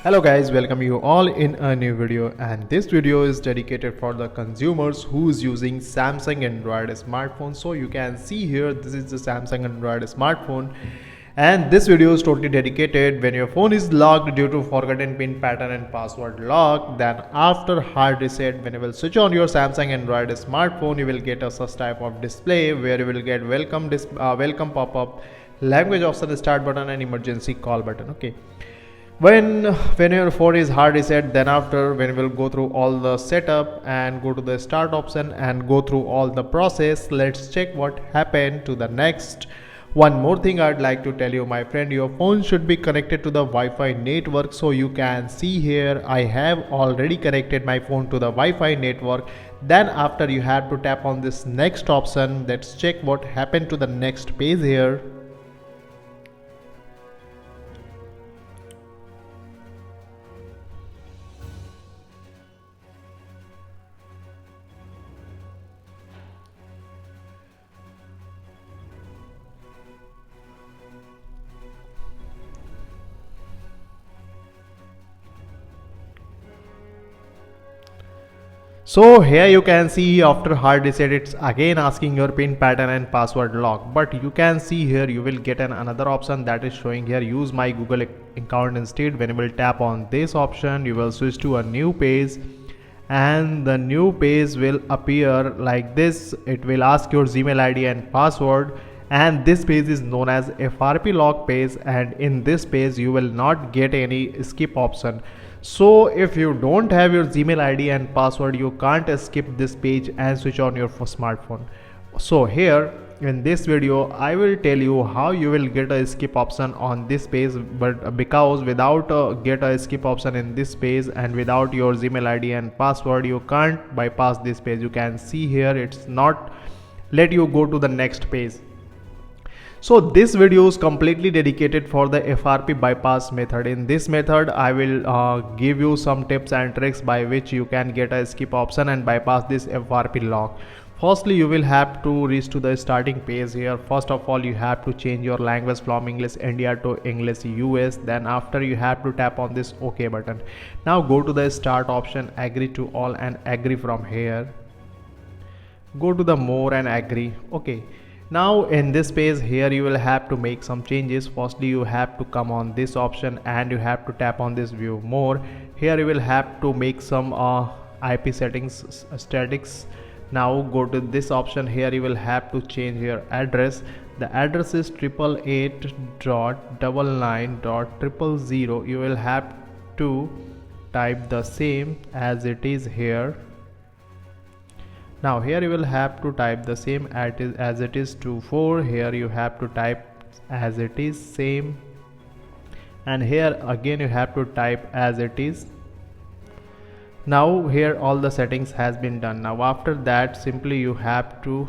Hello guys, welcome you all in a new video, and this video is dedicated for the consumers who's using Samsung Android smartphone. So you can see here, this is the Samsung Android smartphone, and this video is totally dedicated when your phone is locked due to forgotten pin pattern and password lock. Then after hard reset, when you will switch on your Samsung Android smartphone, you will get a such type of display where you will get welcome pop-up, language option, start button, and emergency call button. Okay, when your phone is hard reset, then after when we'll go through all the setup and go to the start option and go through all the process, let's check what happened to the next. One more thing I'd like to tell you, my friend, your phone should be connected to the Wi-Fi network. So you can see here I have already connected my phone to the Wi-Fi network. Then after you have to tap on this next option. Let's check what happened to the next page here. So here you can see after hard reset it's again asking your pin pattern and password lock, but you can see here you will get another option that is showing here use my Google account instead. When you will tap on this option, you will switch to a new page, and the new page will appear like this. It will ask your Gmail ID and password, and this page is known as FRP lock page, and in this page you will not get any skip option. So if you don't have your Gmail ID and password, you can't skip this page and switch on your smartphone. So here in this video I will tell you how you will get a skip option on this page, but because without get a skip option in this page and without your Gmail ID and password, you can't bypass this page. You can see here it's not let you go to the next page. So this video is completely dedicated for the FRP bypass method. In this method I will give you some tips and tricks by which you can get a skip option and bypass this FRP lock. Firstly, you will have to reach to the starting page here. First of all, you have to change your language from English India to English US. Then after you have to tap on this OK button. Now go to the start option, agree to all and agree from here. Go to the more and agree. Okay. Now in this page here you will have to make some changes. Firstly, you have to come on this option and you have to tap on this view more. Here you will have to make some IP settings statics. Now go to this option. Here you will have to change your address. The address is 888.99.000. You will have to type the same as it is here. Now here you will have to type the same as it is 24. Here you have to type as it is same, and here again you have to type as it is. Now here all the settings has been done. Now after that simply you have to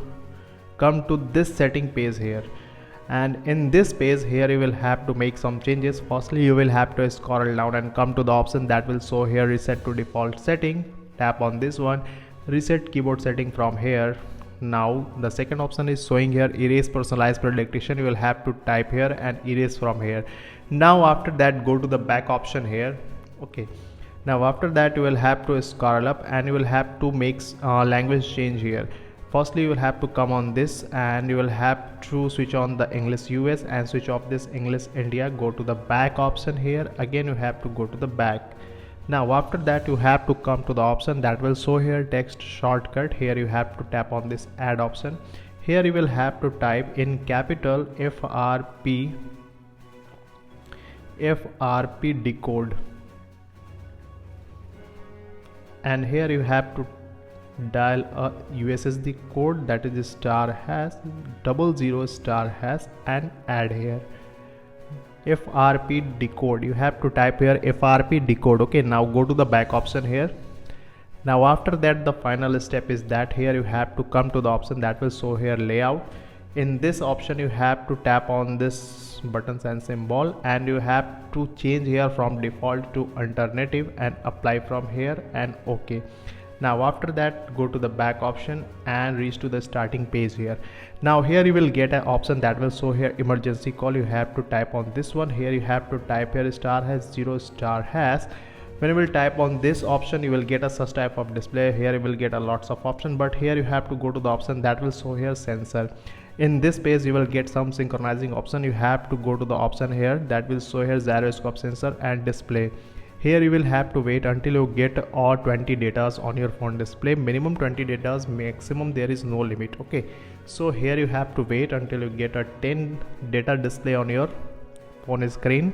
come to this setting page here, and in this page here you will have to make some changes. Firstly, you will have to scroll down and come to the option that will show here reset to default setting. Tap on this one, reset keyboard setting from here. Now the second option is showing here erase personalized prediction. You will have to type here and erase from here. Now after that go to the back option here. Okay, now after that you will have to scroll up and you will have to make language change here. Firstly, you will have to come on this and you will have to switch on the English US and switch off this English India. Go to the back option here. Again you have to go to the back. Now after that you have to come to the option that will show here text shortcut. Here you have to tap on this add option. Here you will have to type in capital FRP decode, and here you have to dial a USSD code that is *#00# and add here FRP decode. You have to type here FRP decode. Okay, now go to the back option here. Now after that the final step is that here you have to come to the option that will show here layout. In this option you have to tap on this buttons and symbol, and you have to change here from default to alternative and apply from here and OK. Now after that, go to the back option and reach to the starting page here. Now here you will get an option that will show here emergency call. You have to type on this one. Here you have to type here *# 0*#. When you will type on this option, you will get a such type of display. Here you will get a lots of options, but here you have to go to the option that will show here sensor. In this page you will get some synchronizing option. You have to go to the option here that will show here gyroscope sensor and display. Here you will have to wait until you get all 20 datas on your phone display. Minimum 20 datas, maximum there is no limit. Okay, so here you have to wait until you get a 10 data display on your phone screen.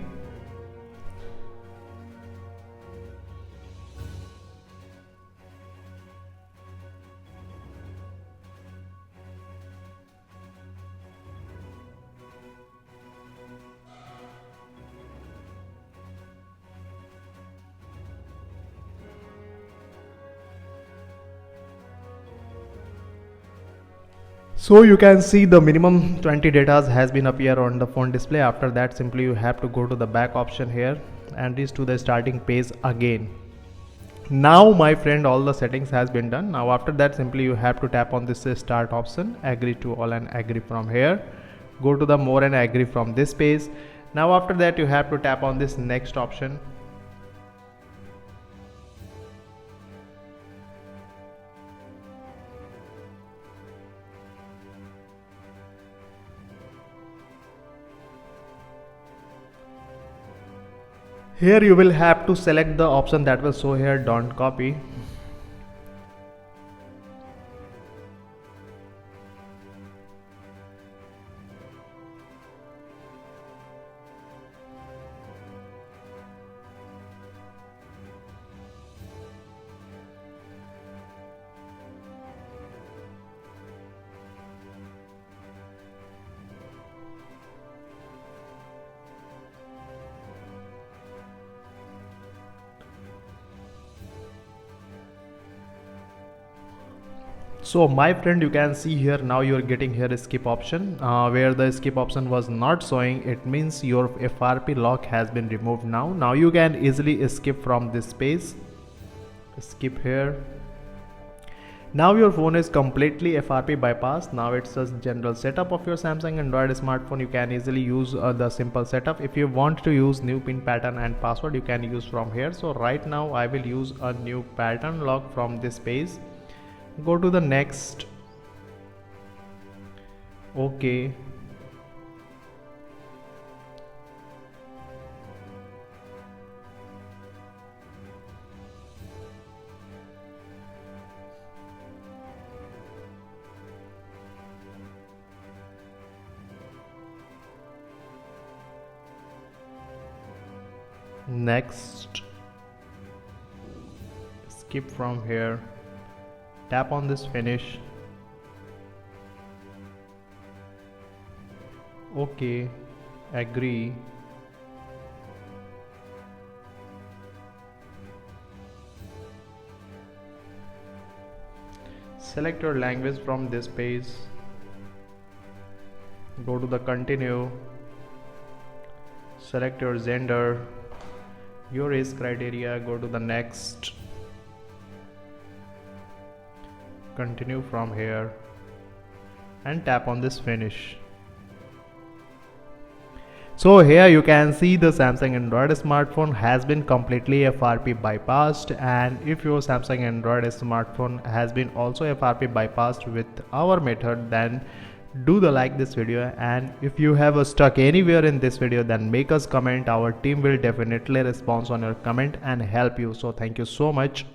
So you can see the minimum 20 datas has been appear on the phone display. After that, simply you have to go to the back option here and reach to the starting page again. Now my friend, all the settings has been done. Now after that, simply you have to tap on this start option, agree to all and agree from here. Go to the more and agree from this page. Now after that, you have to tap on this next option. Here you will have to select the option that will show here don't copy. So my friend, you can see here now you are getting here a skip option. Where the skip option was not showing, it means your FRP lock has been removed. Now you can easily skip from this page. Skip here. Now your phone is completely FRP bypassed. Now it's a general setup of your Samsung Android smartphone. You can easily use the simple setup. If you want to use new pin pattern and password, you can use from here. So right now I will use a new pattern lock from this page. Go to the next. Okay, next. Skip from here, tap on this finish. Okay, agree. Select your language from this page. Go to the continue. Select your gender, your age criteria. Go to the next. Continue from here and tap on this finish. So here you can see the Samsung Android smartphone has been completely FRP bypassed, and if your Samsung Android smartphone has been also FRP bypassed with our method, then do the like this video, and if you have stuck anywhere in this video, then make us comment. Our team will definitely respond on your comment and help you. So thank you so much.